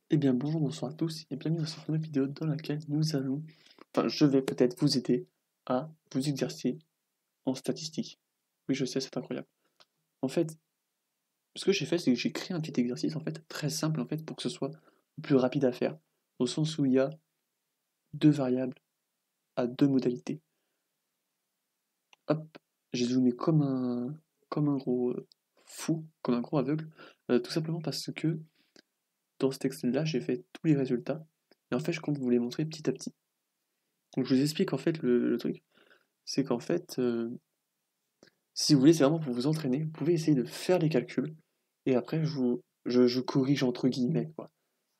Eh bien bonjour, bonsoir à tous et bienvenue dans cette nouvelle vidéo dans laquelle je vais peut-être vous aider à vous exercer en statistique. Oui, je sais, c'est incroyable. En fait, ce que j'ai fait, c'est que j'ai créé un petit exercice en fait très simple en fait pour que ce soit le plus rapide à faire, au sens où il y a deux variables à deux modalités. Hop, j'ai zoomé comme un gros fou, comme un gros aveugle, tout simplement parce que dans ce texte-là, j'ai fait tous les résultats et en fait, je compte vous les montrer petit à petit. Donc je vous explique en fait le truc. C'est qu'en fait, si vous voulez, c'est vraiment pour vous entraîner. Vous pouvez essayer de faire les calculs et après je corrige entre guillemets quoi.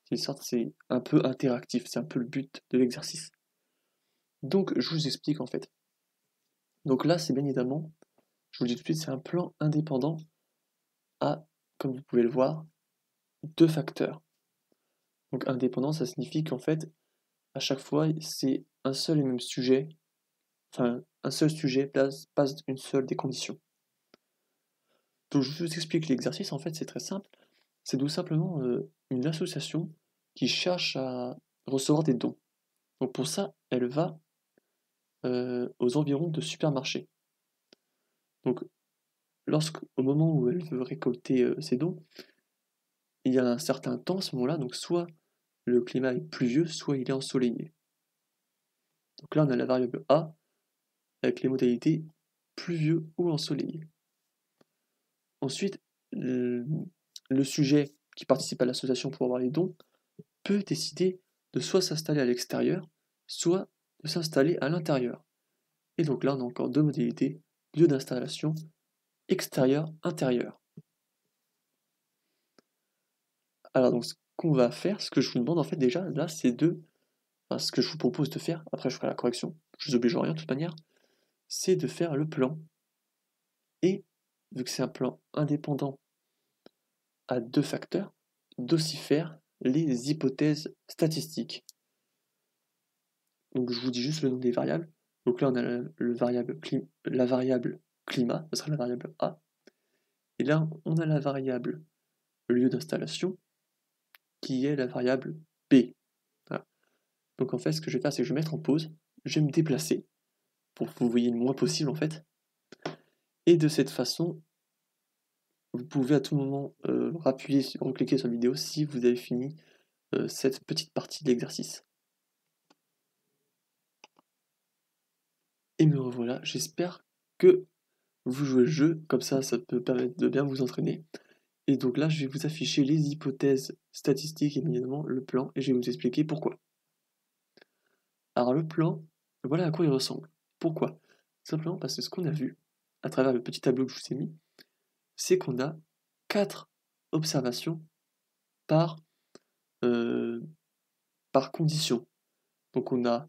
C'est une sorte, c'est un peu interactif, c'est un peu le but de l'exercice. Donc je vous explique en fait. Donc là, c'est bien évidemment, je vous le dis tout de suite, c'est un plan indépendant à, comme vous pouvez le voir, deux facteurs. Donc indépendant, ça signifie qu'en fait, à chaque fois, c'est un seul et même sujet, enfin un seul sujet passe une seule des conditions. Donc je vous explique l'exercice, en fait c'est très simple. C'est tout simplement une association qui cherche à recevoir des dons. Donc pour ça, elle va aux environs de supermarchés. Donc au moment où elle veut récolter ses dons, il y a un certain temps à ce moment-là, donc soit le climat est pluvieux, soit il est ensoleillé. Donc là on a la variable A avec les modalités pluvieux ou ensoleillé. Ensuite, le sujet qui participe à l'association pour avoir les dons peut décider de soit s'installer à l'extérieur, soit de s'installer à l'intérieur. Et donc là, on a encore deux modalités, lieu d'installation, extérieur, intérieur. Alors donc ce qu'on va faire, ce que je vous demande en fait déjà, là, c'est ce que je vous propose de faire, après je ferai la correction, je vous oblige à rien de toute manière, c'est de faire le plan, et vu que c'est un plan indépendant à deux facteurs, d'aussi faire les hypothèses statistiques. Donc je vous dis juste le nom des variables. Donc là, on a la variable climat, ce sera la variable A. Et là, on a la variable lieu d'installation, qui est la variable B. Voilà. Donc en fait, ce que je vais faire, c'est que je vais mettre en pause, je vais me déplacer, pour que vous voyez le moins possible en fait. Et de cette façon, vous pouvez à tout moment recliquer sur la vidéo si vous avez fini cette petite partie de l'exercice. Et me revoilà, j'espère que vous jouez le jeu, comme ça peut permettre de bien vous entraîner. Et donc là, je vais vous afficher les hypothèses statistiques et bien évidemment le plan, et je vais vous expliquer pourquoi. Alors le plan, voilà à quoi il ressemble. Pourquoi? Simplement parce que ce qu'on a vu, à travers le petit tableau que je vous ai mis, c'est qu'on a 4 observations par, euh, par condition. Donc on a,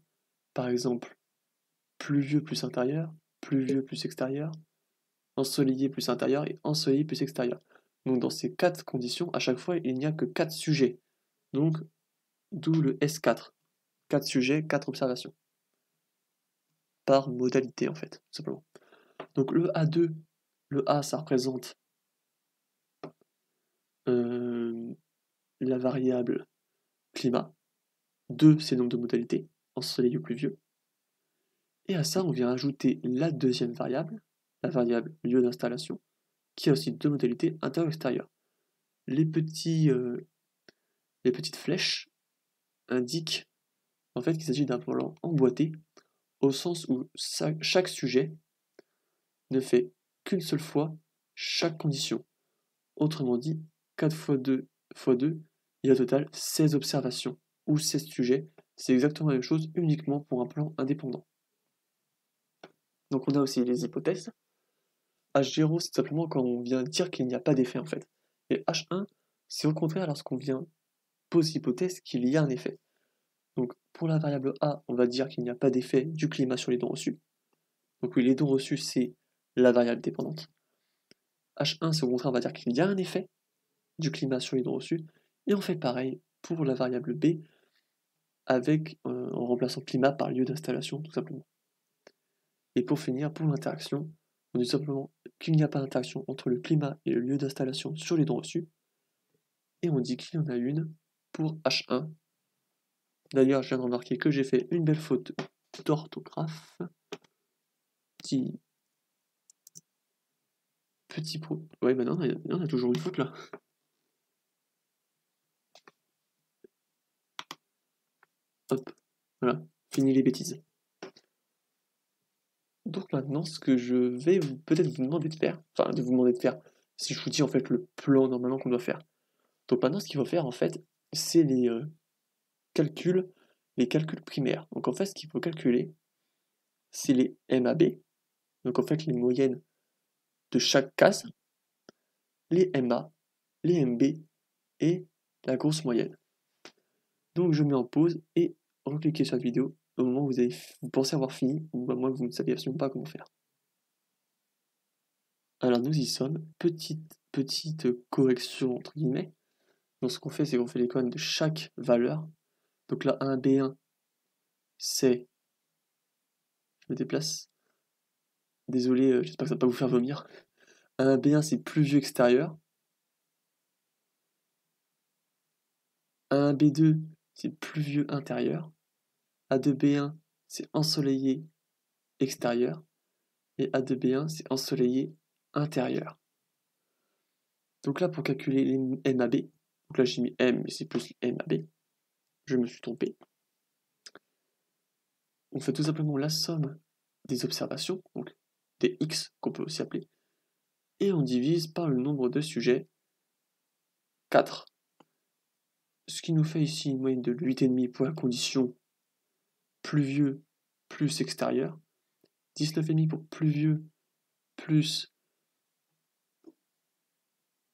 par exemple, pluvieux plus intérieur, pluvieux plus extérieur, ensoleillé plus intérieur et ensoleillé plus extérieur. Donc dans ces 4 conditions, à chaque fois, il n'y a que 4 sujets. Donc, d'où le S4. 4 sujets, 4 observations. Par modalité, en fait, tout simplement. Donc le A2, le A, ça représente euh, la variable climat. 2, c'est le nombre de modalités, ensoleillé ou pluvieux. Et à ça, on vient ajouter la deuxième variable, la variable lieu d'installation, qui a aussi deux modalités, intérieur-extérieur. Les, les petites flèches indiquent en fait qu'il s'agit d'un plan emboîté, au sens où chaque sujet ne fait qu'une seule fois chaque condition. Autrement dit, 4 fois 2 fois 2, il y a au total 16 observations, ou 16 sujets. C'est exactement la même chose, uniquement pour un plan indépendant. Donc on a aussi les hypothèses. H0, c'est simplement quand on vient dire qu'il n'y a pas d'effet en fait. Et H1, c'est au contraire lorsqu'on vient poser l'hypothèse qu'il y a un effet. Donc pour la variable A, on va dire qu'il n'y a pas d'effet du climat sur les dons reçus. Donc oui, les dons reçus, c'est la variable dépendante. H1, c'est au contraire, on va dire qu'il y a un effet du climat sur les dons reçus. Et on fait pareil pour la variable B, en remplaçant climat par lieu d'installation, tout simplement. Et pour finir, pour l'interaction, on dit simplement qu'il n'y a pas d'interaction entre le climat et le lieu d'installation sur les dons reçus, et on dit qu'il y en a une pour H1. D'ailleurs, je viens de remarquer que j'ai fait une belle faute d'orthographe. Petit pro. Ouais, bah non, on a toujours une faute là. Hop, voilà, fini les bêtises. Donc maintenant, ce que je vais peut-être vous demander de faire, si je vous dis en fait le plan normalement qu'on doit faire. Donc maintenant, ce qu'il faut faire en fait, c'est calculs, les calculs primaires. Donc en fait, ce qu'il faut calculer, c'est les MAB, donc en fait les moyennes de chaque case, les MA, les MB et la grosse moyenne. Donc je mets en pause et recliquez sur la vidéo au moment où vous pensez avoir fini, ou à moins que vous ne saviez absolument pas comment faire. Alors nous y sommes, petite correction entre guillemets. Donc ce qu'on fait, c'est qu'on fait les colonnes de chaque valeur. Donc là, 1, B1, c'est... Je me déplace. Désolé, j'espère que ça va pas vous faire vomir. 1, B1, c'est pluvieux extérieur. 1, B2, c'est pluvieux intérieur. A2, B1, c'est ensoleillé extérieur. Et A2, B1, c'est ensoleillé intérieur. Donc là, pour calculer les MAB, donc là j'ai mis M, mais c'est plus MAB, je me suis trompé. On fait tout simplement la somme des observations, donc des X qu'on peut aussi appeler, et on divise par le nombre de sujets, 4. Ce qui nous fait ici une moyenne de 8,5 pour la condition pluvieux plus extérieur, 19,5 pour pluvieux plus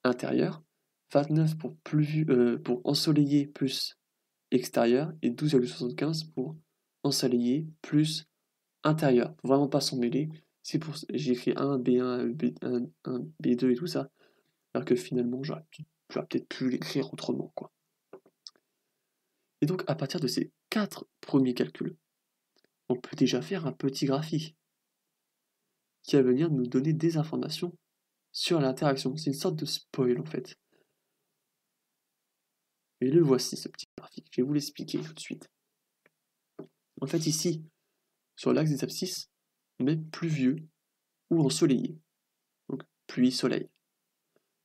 intérieur, 29 pour pour ensoleillé plus extérieur, et 12,75 pour ensoleillé plus intérieur. Faut vraiment pas s'en mêler. C'est pour j'ai écrit 1, B1, B1, B2 et tout ça, alors que finalement j'aurais peut-être pu l'écrire autrement, quoi. Et donc à partir de ces 4 premiers calculs, on peut déjà faire un petit graphique qui va venir nous donner des informations sur l'interaction. C'est une sorte de spoil en fait. Et le voici ce petit graphique, je vais vous l'expliquer tout de suite. En fait ici, sur l'axe des abscisses, on met pluvieux ou ensoleillé. Donc pluie, soleil.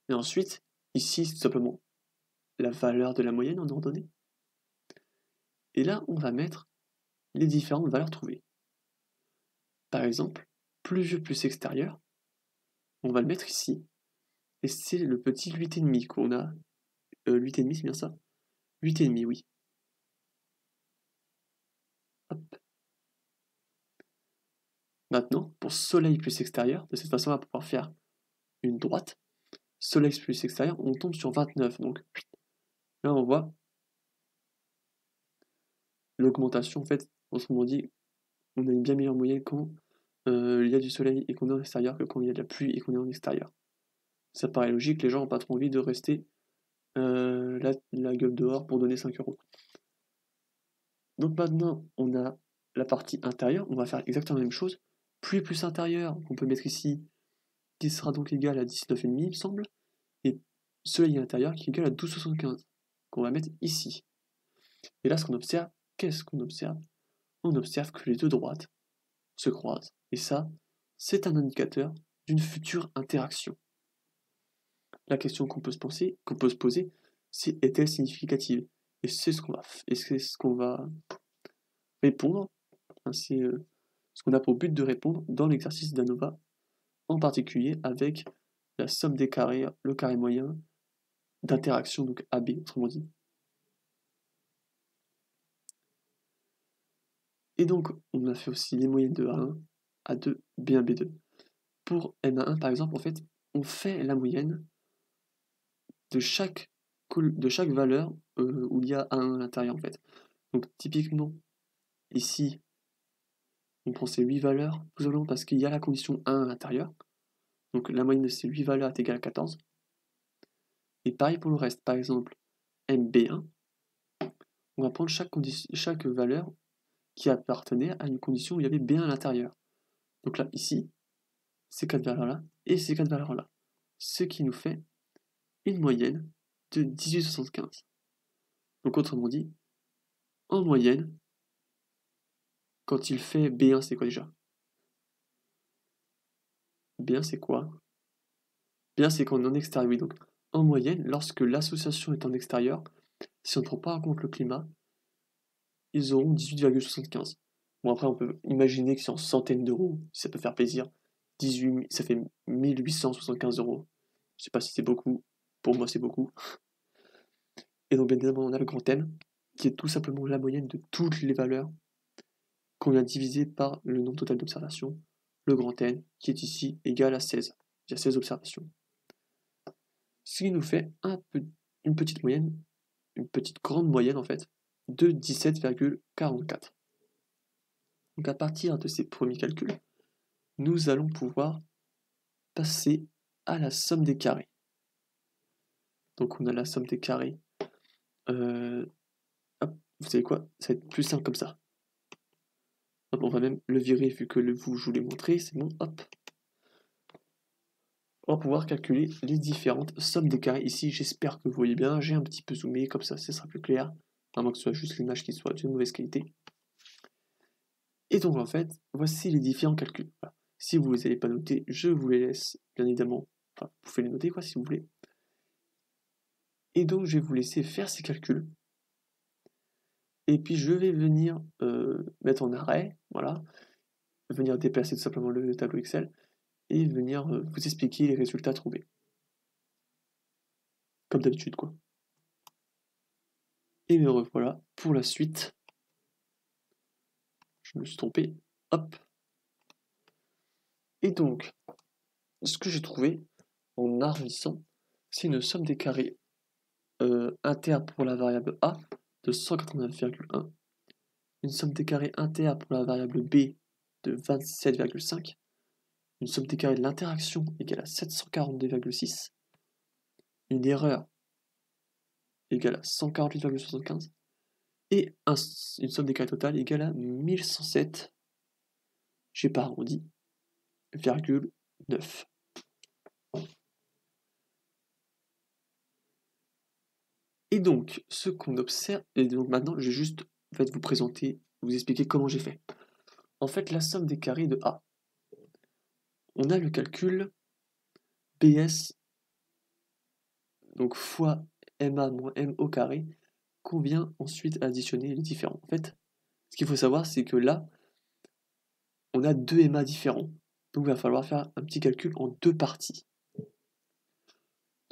Et ensuite, ici, c'est tout simplement la valeur de la moyenne en ordonnée. Et là, on va mettre les différentes valeurs trouvées. Par exemple, pluvieux plus extérieur, on va le mettre ici. Et c'est le petit 8,5 qu'on a. 8,5, c'est bien ça? 8,5, oui. Hop. Maintenant, pour soleil plus extérieur, de cette façon, on va pouvoir faire une droite. Soleil plus extérieur, on tombe sur 29. Donc là, on voit l'augmentation. En fait, autrement dit, on a une bien meilleure moyenne quand il y a du soleil et qu'on est en extérieur que quand il y a de la pluie et qu'on est en extérieur. Ça paraît logique, les gens n'ont pas trop envie de rester la gueule dehors pour donner 5 euros. Donc maintenant, on a la partie intérieure, on va faire exactement la même chose. Pluie plus intérieur, qu'on peut mettre ici, qui sera donc égal à 19,5, il me semble, et soleil intérieur qui est égal à 12,75, qu'on va mettre ici. Et là, ce qu'on observe, qu'est-ce qu'on observe? On observe que les deux droites se croisent. Et ça, c'est un indicateur d'une future interaction. La question qu'on peut se poser, c'est est-elle significative? Et c'est ce qu'on va répondre. Enfin, c'est ce qu'on a pour but de répondre dans l'exercice d'ANOVA, en particulier avec la somme des carrés, le carré moyen d'interaction, donc AB, autrement dit. Et donc, on a fait aussi les moyennes de A1, A2, B1, B2. Pour MA1, par exemple, en fait, on fait la moyenne de chaque valeur où il y a A1 à l'intérieur, en fait. Donc, typiquement, ici, on prend ces 8 valeurs, tout simplement parce qu'il y a la condition 1 à l'intérieur. Donc, la moyenne de ces 8 valeurs est égale à 14. Et pareil pour le reste, par exemple, MB1, on va prendre chaque valeur qui appartenait à une condition où il y avait B1 à l'intérieur. Donc là, ici, ces 4 valeurs-là et ces 4 valeurs-là. Ce qui nous fait une moyenne de 18,75. Donc autrement dit, en moyenne, quand il fait B1, c'est quoi déjà? B1, c'est quoi? B1, c'est quand on est en extérieur, oui. Donc en moyenne, lorsque l'association est en extérieur, si on ne prend pas en compte le climat, ils auront 18,75. Bon, après, on peut imaginer que c'est en centaines d'euros, si ça peut faire plaisir. 18, ça fait 1875 euros. Je sais pas si c'est beaucoup. Pour moi, c'est beaucoup. Et donc, bien évidemment, on a le grand M, qui est tout simplement la moyenne de toutes les valeurs qu'on vient diviser par le nombre total d'observations. Le grand N, qui est ici, égal à 16. Il y a 16 observations. Ce qui nous fait une petite moyenne, une petite grande moyenne en fait, de 17,44. Donc à partir de ces premiers calculs, nous allons pouvoir passer à la somme des carrés. Donc on a la somme des carrés. Hop, vous savez quoi? Ça va être plus simple comme ça. Hop, on va même le virer vu que je vous l'ai montré, c'est bon, hop. On va pouvoir calculer les différentes sommes des carrés. Ici, j'espère que vous voyez bien, j'ai un petit peu zoomé, comme ça, ce sera plus clair. À moins que ce soit juste l'image qui soit de mauvaise qualité. Et donc en fait, voici les différents calculs. Voilà. Si vous ne les avez pas notés, je vous les laisse, bien évidemment. Enfin, vous pouvez les noter quoi si vous voulez. Et donc je vais vous laisser faire ces calculs. Et puis je vais venir mettre en arrêt, voilà, venir déplacer tout simplement le tableau Excel et venir vous expliquer les résultats trouvés. Comme d'habitude quoi. Et me revoilà pour la suite. Je me suis trompé. Hop. Et donc, ce que j'ai trouvé en arrondissant, c'est une somme des carrés inter pour la variable A de 189,1, une somme des carrés inter pour la variable B de 27,5, une somme des carrés de l'interaction égale à 742,6, une erreur égale à 148,75, et une somme des carrés totale égale à 1107, j'ai pas arrondi, ,9. Et donc, ce qu'on observe, et donc maintenant, je vais juste en fait, vous présenter, vous expliquer comment j'ai fait. En fait, la somme des carrés de A. On a le calcul BS, donc fois MA moins M au carré, qu'on vient ensuite additionner les différents. En fait, ce qu'il faut savoir, c'est que là, on a deux MA différents. Donc, il va falloir faire un petit calcul en deux parties.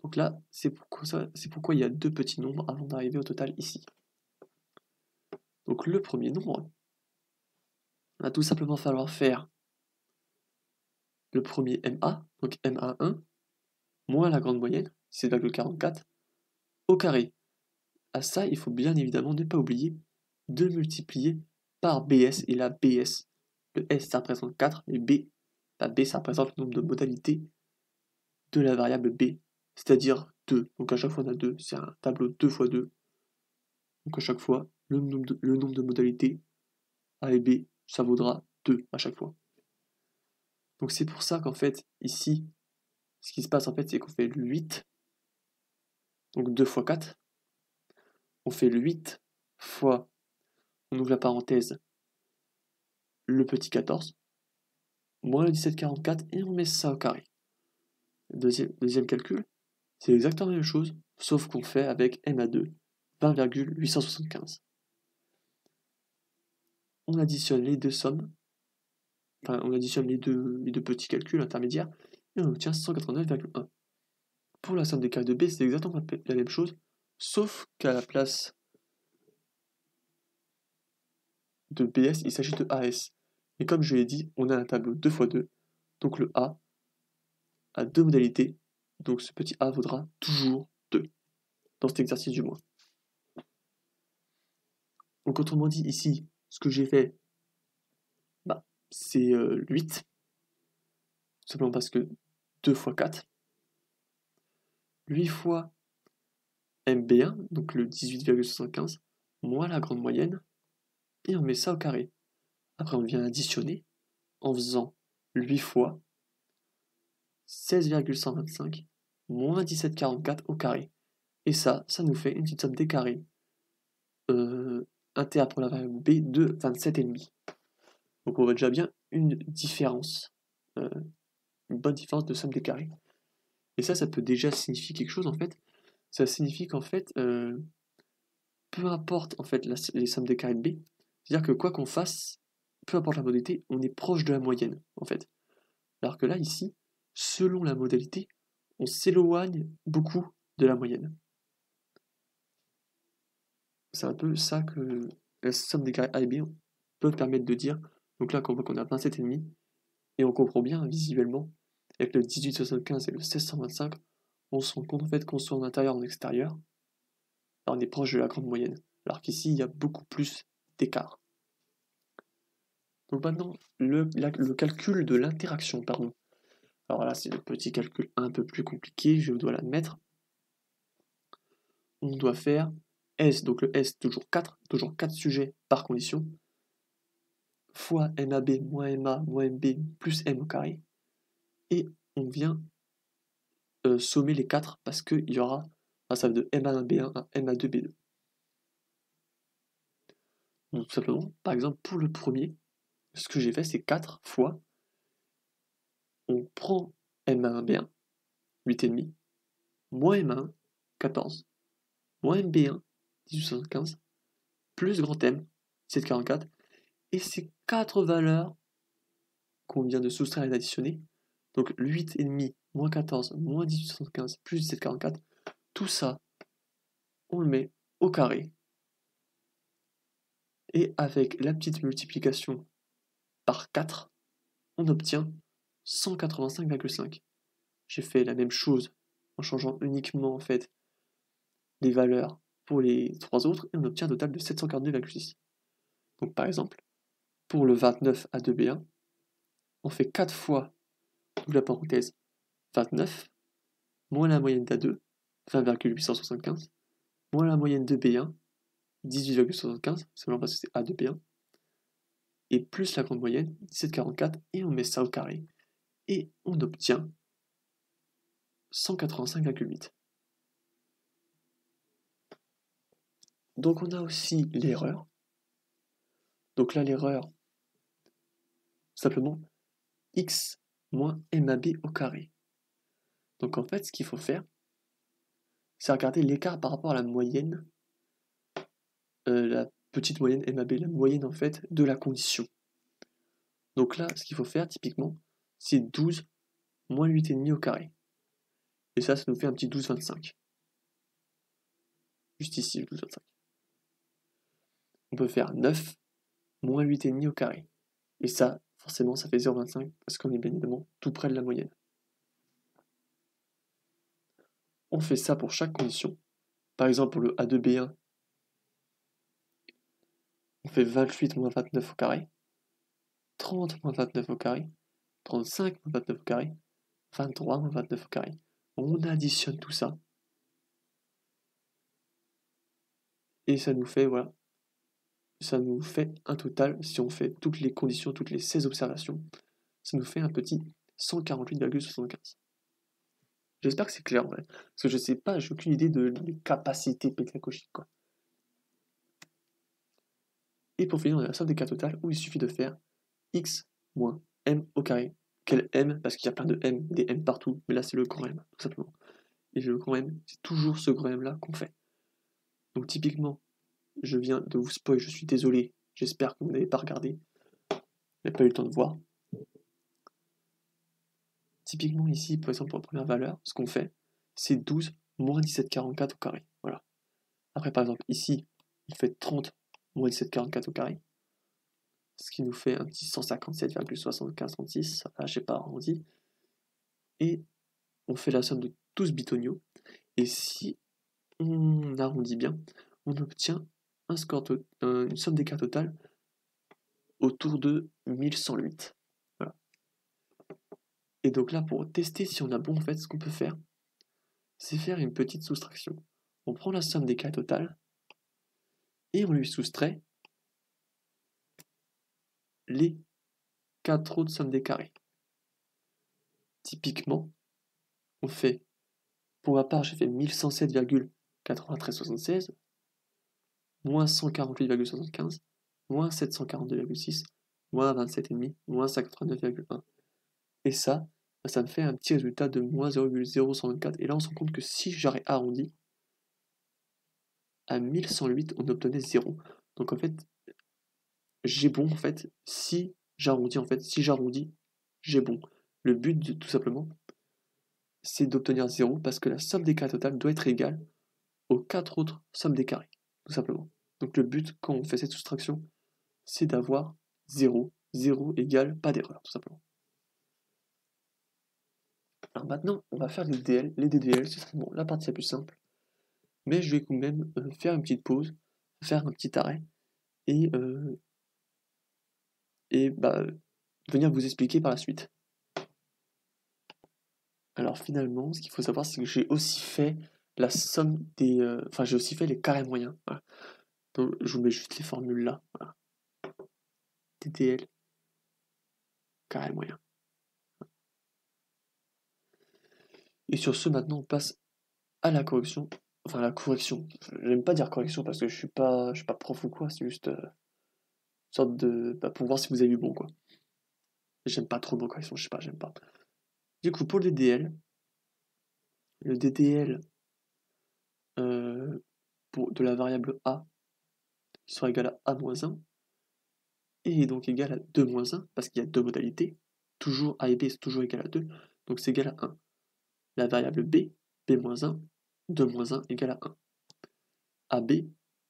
Donc là, c'est pourquoi il y a deux petits nombres avant d'arriver au total ici. Donc le premier nombre, on va tout simplement falloir faire le premier MA, donc MA1, moins la grande moyenne, 6,44, au carré. À ça, il faut bien évidemment ne pas oublier de multiplier par BS, et là, BS, le S ça représente 4, et B, la B ça représente le nombre de modalités de la variable B, c'est-à-dire 2. Donc à chaque fois on a 2, c'est un tableau 2 fois 2. Donc à chaque fois, le nombre de modalités A et B, ça vaudra 2 à chaque fois. Donc c'est pour ça qu'en fait, ici, ce qui se passe en fait, c'est qu'on fait le 8, donc 2 fois 4, on fait le 8 fois, on ouvre la parenthèse, le petit 14, moins le 17,44, et on met ça au carré. Deuxième calcul, c'est exactement la même chose, sauf qu'on fait avec MA2, 20,875. On additionne les deux sommes, enfin on additionne les deux petits calculs intermédiaires, et on obtient 189,1. Pour la somme des carrés de B, c'est exactement la même chose, sauf qu'à la place de BS, il s'agit de AS. Et comme je l'ai dit, on a un tableau 2 x 2, donc le A a deux modalités, donc ce petit A vaudra toujours 2, dans cet exercice du moins. Donc autrement dit, ici, ce que j'ai fait, c'est 8, simplement parce que 2 x 4, 8 fois MB1, donc le 18,75, moins la grande moyenne, et on met ça au carré. Après, on vient additionner en faisant 8 fois 16,125 moins 17,44 au carré. Et ça nous fait une petite somme des carrés 1 tiers pour la variable b de 27,5. Donc on voit déjà bien une différence, une bonne différence de somme des carrés. Et ça peut déjà signifier quelque chose en fait. Ça signifie qu'en fait, peu importe en fait les sommes des carrés de b, c'est-à-dire que quoi qu'on fasse, peu importe la modalité, on est proche de la moyenne en fait. Alors que là ici, selon la modalité, on s'éloigne beaucoup de la moyenne. C'est un peu ça que la somme des carrés A et B peuvent permettre de dire. Donc là, on voit qu'on a 27,5, et on comprend bien visuellement, avec le 1875 et le 1625, on se rend compte en fait qu'on soit en intérieur ou en extérieur, alors on est proche de la grande moyenne, alors qu'ici, il y a beaucoup plus d'écart. Donc maintenant, le calcul de l'interaction, pardon. Alors là, c'est le petit calcul un peu plus compliqué, je dois l'admettre. On doit faire S, donc le S, toujours 4 sujets par condition, fois MAB moins MA moins MB plus M au carré, et on vient sommer les 4 parce qu'il y aura un somme de MA1B1 à MA2B2. Donc tout simplement, par exemple, pour le premier, ce que j'ai fait, c'est 4 fois, on prend MA1B1, 8,5, moins MA1, 14, moins MB1, 1875, plus grand M, 744, et ces 4 valeurs qu'on vient de soustraire et d'additionner, donc 8,5, moins 14, moins 1875, plus 1744, tout ça, on le met au carré. Et avec la petite multiplication par 4, on obtient 185,5. J'ai fait la même chose en changeant uniquement en fait les valeurs pour les 3 autres, et on obtient un total de 742,6. Donc par exemple, pour le 29 à 2B1, on fait 4 fois, donc la parenthèse, 29, moins la moyenne d'A2, 20,875, moins la moyenne de B1, 18,75, seulement parce que c'est A de B1, et plus la grande moyenne, 17,44, et on met ça au carré, et on obtient 185,8. Donc on a aussi l'erreur. Donc là l'erreur, simplement x moins MAB au carré. Donc en fait ce qu'il faut faire, c'est regarder l'écart par rapport à la moyenne, la petite moyenne MAB, la moyenne en fait de la condition. Donc là ce qu'il faut faire typiquement, c'est 12 moins 8,5 au carré. Et ça nous fait un petit 12,25. Juste ici, le 12,25. On peut faire 9 moins 8,5 au carré. Et ça, forcément, ça fait 0,25 parce qu'on est bien évidemment tout près de la moyenne. On fait ça pour chaque condition. Par exemple, pour le A2B1, on fait 28 moins 29 au carré, 30 moins 29 au carré, 35 moins 29 au carré, 23 moins 29 au carré. On additionne tout ça. Et ça nous fait, voilà, ça nous fait un total, si on fait toutes les conditions, toutes les 16 observations, ça nous fait un petit 148,75. J'espère que c'est clair en vrai. Parce que je sais pas, j'ai aucune idée de mes capacités pédagogiques, quoi. Et pour finir, on a la somme des cas totales où il suffit de faire x moins m au carré. Quel m? Parce qu'il y a plein de m, des m partout. Mais là, c'est le grand M, tout simplement. Et le grand M, c'est toujours ce grand M là qu'on fait. Donc typiquement, je viens de vous spoil, je suis désolé. J'espère que vous n'avez pas regardé. Vous n'avez pas eu le temps de voir. Typiquement ici, par exemple, pour la première valeur, ce qu'on fait, c'est 12 moins 17,44 au carré. Voilà. Après, par exemple, ici, on fait 30 moins 17,44 au carré. Ce qui nous fait un petit 157,7536. Là, je sais pas arrondi. Et on fait la somme de tous ce bitonio. Et si on arrondit bien, on obtient un score une somme d'écart totale autour de 1108. Voilà. Et donc là, pour tester si on a bon, en fait, ce qu'on peut faire, c'est faire une petite soustraction. On prend la somme d'écart totale et on lui soustrait les 4 autres sommes des carrés. Typiquement, on fait, pour ma part, j'ai fait 1107,9376. moins 148,75, moins 742,6, moins 27,5, moins 189,1. Et ça me fait un petit résultat de moins 0,0124. Et là, on se rend compte que si j'aurais arrondi, à 1108, on obtenait 0. Donc en fait, j'ai bon, en fait, si j'arrondis, j'ai bon. Le but, tout simplement, c'est d'obtenir 0 parce que la somme des carrés totales doit être égale aux 4 autres sommes des carrés, tout simplement. Donc le but, quand on fait cette soustraction, c'est d'avoir 0. 0 égale pas d'erreur, tout simplement. Alors maintenant, on va faire les DL. Les DDL, ce serait bon, la partie la plus simple. Mais je vais quand même faire une petite pause, faire un petit arrêt, et, bah, venir vous expliquer par la suite. Alors finalement, ce qu'il faut savoir, c'est que j'ai aussi fait la somme des... Enfin, j'ai aussi fait les carrés moyens. Voilà. Donc, je vous mets juste les formules là. Voilà. TTL, carré moyen. Et sur ce, maintenant, on passe à la correction. Enfin, la correction. J'aime pas dire correction parce que je suis pas prof ou quoi. C'est juste une sorte de... Bah, pour voir si vous avez eu bon, quoi. J'aime pas trop mon correction, je sais pas, j'aime pas. Du coup, pour le DDL, de la variable A qui sera égal à A-1 et donc égal à 2-1 parce qu'il y a deux modalités. Toujours A et B c'est toujours égal à 2, donc c'est égal à 1. La variable B, B-1, 2-1 égale à 1. AB,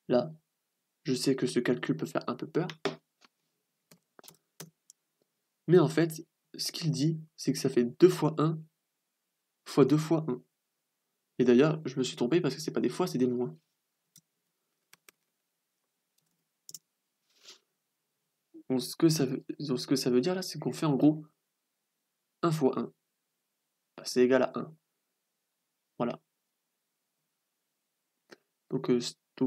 là, je sais que ce calcul peut faire un peu peur, mais en fait, ce qu'il dit, c'est que ça fait 2 fois 1 fois 2 fois 1. Et d'ailleurs, je me suis trompé parce que c'est pas des fois, c'est des moins. Donc ce que ça veut dire là, c'est qu'on fait en gros 1 fois 1. Bah, c'est égal à 1. Voilà. Donc,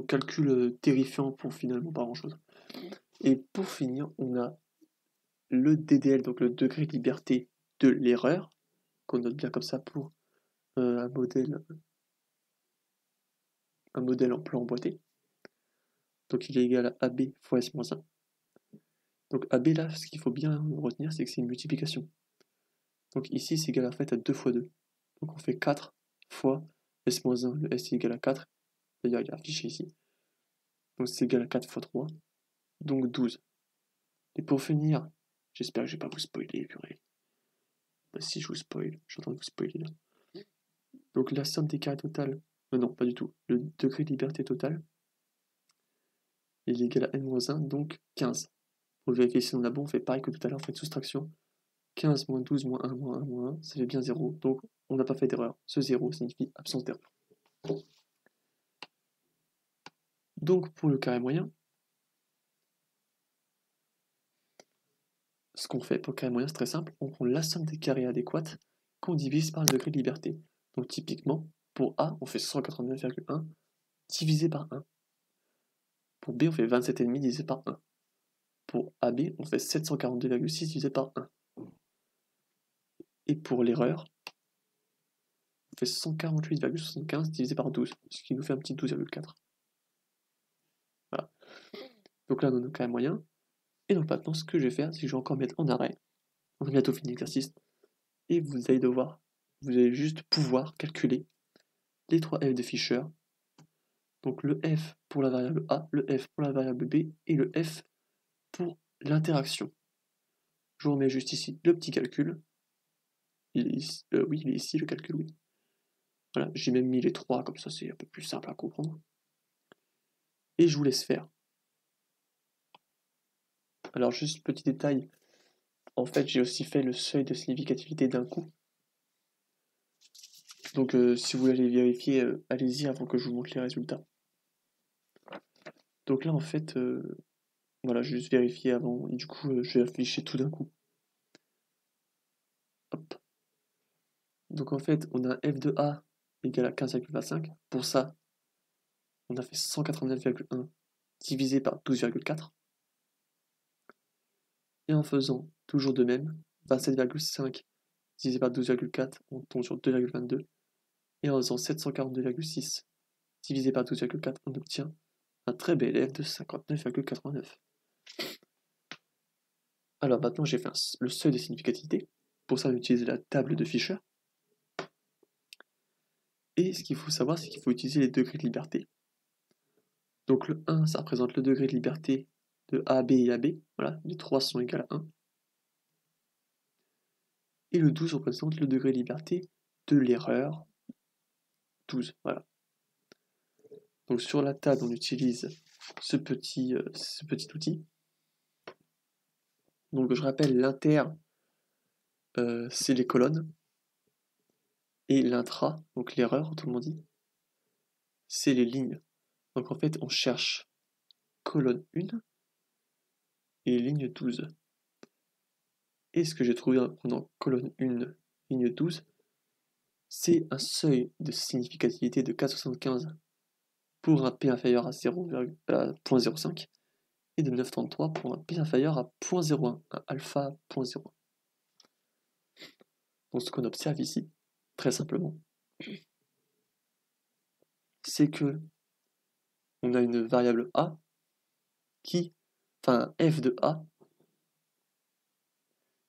calcul terrifiant pour finalement pas grand chose. Et pour finir, on a le DDL, donc le degré de liberté de l'erreur, qu'on note bien comme ça pour un modèle en plan emboîté. Donc il est égal à AB fois S-1. Donc AB là, ce qu'il faut bien retenir, c'est que c'est une multiplication. Donc ici, c'est égal en fait à 2 fois 2. Donc on fait 4 fois S-1, le S est égal à 4. D'ailleurs, il est affiché ici. Donc c'est égal à 4 fois 3, donc 12. Et pour finir, j'espère que je vais pas vous spoiler, purée. Bah, si je vous spoil, je suis en train de vous spoiler là. Donc la somme des carrés totales, non, pas du tout. Le degré de liberté totale, il est égal à n-1, donc 15. Pour vérifier si on a bon, on fait pareil que tout à l'heure, on fait soustraction. 15 moins 12 moins 1 moins 1 moins 1, ça fait bien 0. Donc on n'a pas fait d'erreur. Ce 0 signifie absence d'erreur. Donc pour le carré moyen, ce qu'on fait pour le carré moyen, c'est très simple. On prend la somme des carrés adéquates qu'on divise par le degré de liberté. Donc typiquement, pour A, on fait 189,1 divisé par 1. Pour B, on fait 27,5 divisé par 1. Pour AB, on fait 742,6 divisé par 1. Et pour l'erreur, on fait 148,75 divisé par 12, ce qui nous fait un petit 12,4. Voilà. Donc là, on a nos carrés moyens. Et donc maintenant, ce que je vais faire, c'est que je vais encore mettre en arrêt. On a bientôt fini l'exercice. Et vous allez juste pouvoir calculer les 3 f de Fisher. Donc le f pour la variable a, le f pour la variable b et le f pour l'interaction. Je vous remets juste ici le petit calcul. Il est ici, oui, il est ici le calcul, oui. Voilà, j'ai même mis les 3, comme ça c'est un peu plus simple à comprendre. Et je vous laisse faire. Alors juste petit détail, en fait j'ai aussi fait le seuil de significativité d'un coup. Donc si vous voulez vérifier, allez-y avant que je vous montre les résultats. Donc là en fait, voilà, j'ai juste vérifié avant, et du coup je vais afficher tout d'un coup. Hop. Donc en fait, on a f de a égale à 15,25. Pour ça, on a fait 189,1 divisé par 12,4. Et en faisant toujours de même, 27,5 divisé par 12,4, on tombe sur 2,22. Et en faisant 742,6 divisé par 12,4, on obtient un très bel élève de 59,89. Alors maintenant j'ai fait le seuil de significativité. Pour ça j'utilise la table de Fisher. Et ce qu'il faut savoir, c'est qu'il faut utiliser les degrés de liberté. Donc le 1, ça représente le degré de liberté de A, B et AB. Voilà, les trois sont égales à 1. Et le 12 représente le degré de liberté de l'erreur 12. Voilà. Donc sur la table, on utilise ce petit outil. Donc je rappelle, l'inter, c'est les colonnes. Et l'intra, donc l'erreur, autrement dit, c'est les lignes. Donc en fait, on cherche colonne 1 et ligne 12. Et ce que j'ai trouvé en prenant colonne 1, ligne 12, c'est un seuil de significativité de 4,75 pour un P inférieur à 0,05 et de 9,33 pour un P inférieur à 0,01, un alpha 0,01. Donc ce qu'on observe ici, très simplement, c'est que on a une variable A qui, enfin f de A,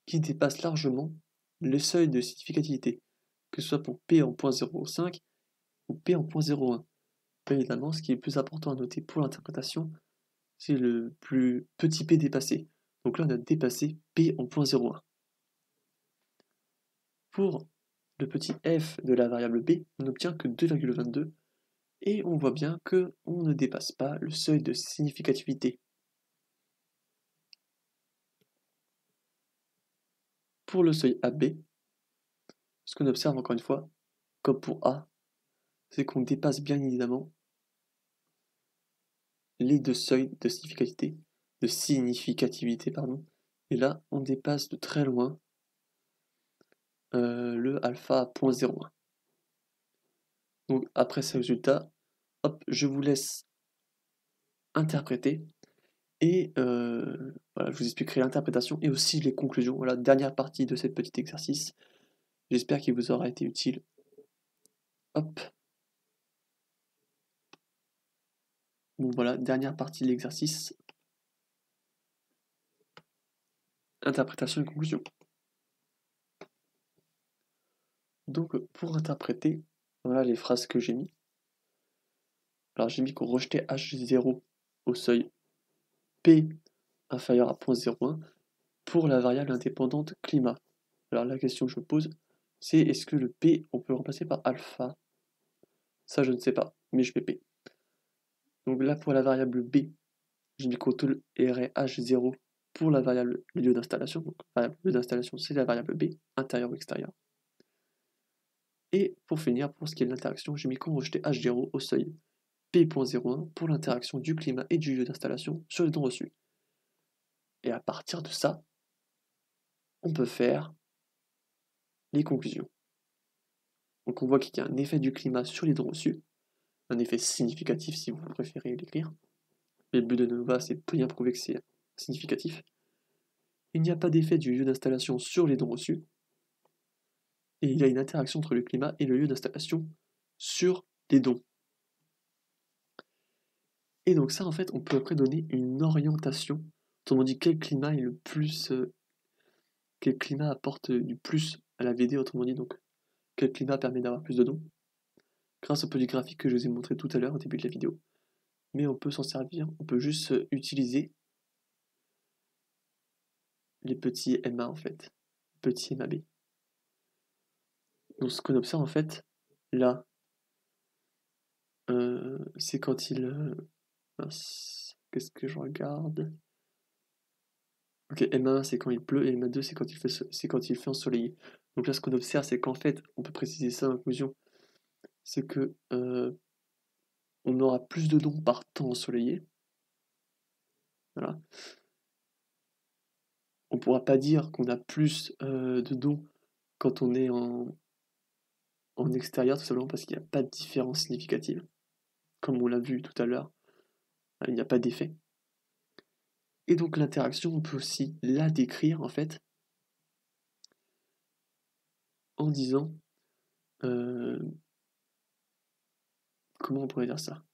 qui dépasse largement le seuil de significativité, que ce soit pour P en 0,05 ou P en 0,01. Évidemment, ce qui est plus important à noter pour l'interprétation, c'est le plus petit p dépassé. Donc là, on a dépassé p en 0,01. Pour le petit f de la variable b, on n'obtient que 2,22 et on voit bien qu'on ne dépasse pas le seuil de significativité. Pour le seuil AB, ce qu'on observe encore une fois, comme pour A, c'est qu'on dépasse bien évidemment les deux seuils de significativité, pardon. Et là, on dépasse de très loin le alpha 0,01. Donc après ces résultats, hop, je vous laisse interpréter et voilà, je vous expliquerai l'interprétation et aussi les conclusions. Voilà, dernière partie de cette petit exercice. J'espère qu'il vous aura été utile. Hop. Bon voilà, dernière partie de l'exercice. Interprétation et conclusion. Donc pour interpréter, voilà les phrases que j'ai mis. Alors j'ai mis qu'on rejetait H0 au seuil P inférieur à 0,01 pour la variable indépendante climat. Alors la question que je pose, c'est est-ce que le P, on peut le remplacer par alpha? Ça, je ne sais pas, mais je mets P. Donc là, pour la variable B, j'ai mis qu'on tolérait H0 pour la variable lieu d'installation. Donc la variable lieu d'installation, c'est la variable B, intérieur ou extérieur. Et pour finir, pour ce qui est de l'interaction, j'ai mis qu'on rejetait H0 au seuil P.01 pour l'interaction du climat et du lieu d'installation sur les dons reçus. Et à partir de ça, on peut faire les conclusions. Donc on voit qu'il y a un effet du climat sur les dons reçus, un effet significatif si vous préférez l'écrire. Mais le but de Nova, c'est de bien prouver que c'est significatif. Il n'y a pas d'effet du lieu d'installation sur les dons reçus. Et il y a une interaction entre le climat et le lieu d'installation sur les dons. Et donc ça, en fait, on peut après donner une orientation. Autrement dit, quel climat est le plus... quel climat apporte du plus à la VD, autrement dit, donc quel climat permet d'avoir plus de dons. Grâce au petit graphique que je vous ai montré tout à l'heure au début de la vidéo. Mais on peut s'en servir, on peut juste utiliser les petits MA en fait, petits MAB. Donc ce qu'on observe en fait, là, c'est quand il... qu'est-ce que je regarde? Ok, M1 c'est quand il pleut et M2 c'est quand il fait ensoleillé. Donc là ce qu'on observe c'est qu'en fait, on peut préciser ça en conclusion, c'est que on aura plus de dons par temps ensoleillé. Voilà. On ne pourra pas dire qu'on a plus de dons quand on est en extérieur, tout simplement parce qu'il n'y a pas de différence significative. Comme on l'a vu tout à l'heure, il n'y a pas d'effet. Et donc l'interaction, on peut aussi la décrire en fait en disant comment on pourrait dire ça?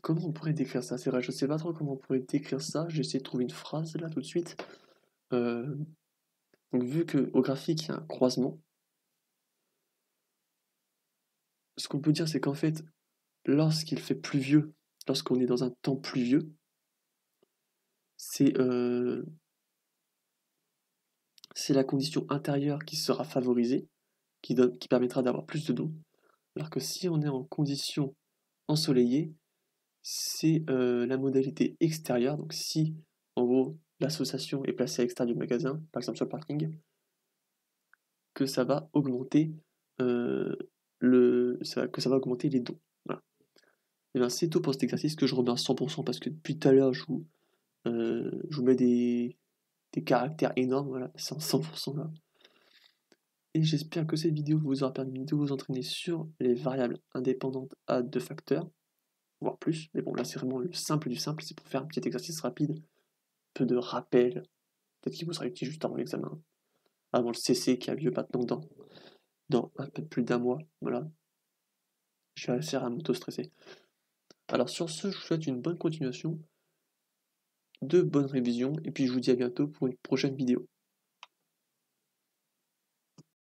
comment on pourrait décrire ça? C'est vrai, je sais pas trop comment on pourrait décrire ça. J'ai essayé de trouver une phrase là tout de suite. Euh, donc vu qu'au graphique il y a un croisement, ce qu'on peut dire c'est qu'en fait, lorsqu'il fait pluvieux, lorsqu'on est dans un temps pluvieux, c'est c'est la condition intérieure qui sera favorisée, qui permettra d'avoir plus de d'eau. Alors que si on est en condition ensoleillée, c'est la modalité extérieure. Donc si en gros l'association est placée à l'extérieur du magasin, par exemple sur le parking, que ça va augmenter que ça va augmenter les dons. Voilà. Et bien c'est tout pour cet exercice que je remets à 100% parce que depuis tout à l'heure je vous mets des caractères énormes, voilà, c'est en 100% là. Et j'espère que cette vidéo vous aura permis de vous entraîner sur les variables indépendantes à deux facteurs, voire plus. Mais bon, là c'est vraiment le simple du simple, c'est pour faire un petit exercice rapide, peu de rappel, peut-être qu'il vous sera utile juste avant l'examen, avant le CC qui a lieu maintenant dans un peu plus d'un mois. Voilà, je vais réussir à m'auto-stresser. Alors sur ce, je vous souhaite une bonne continuation, de bonnes révisions, et puis je vous dis à bientôt pour une prochaine vidéo.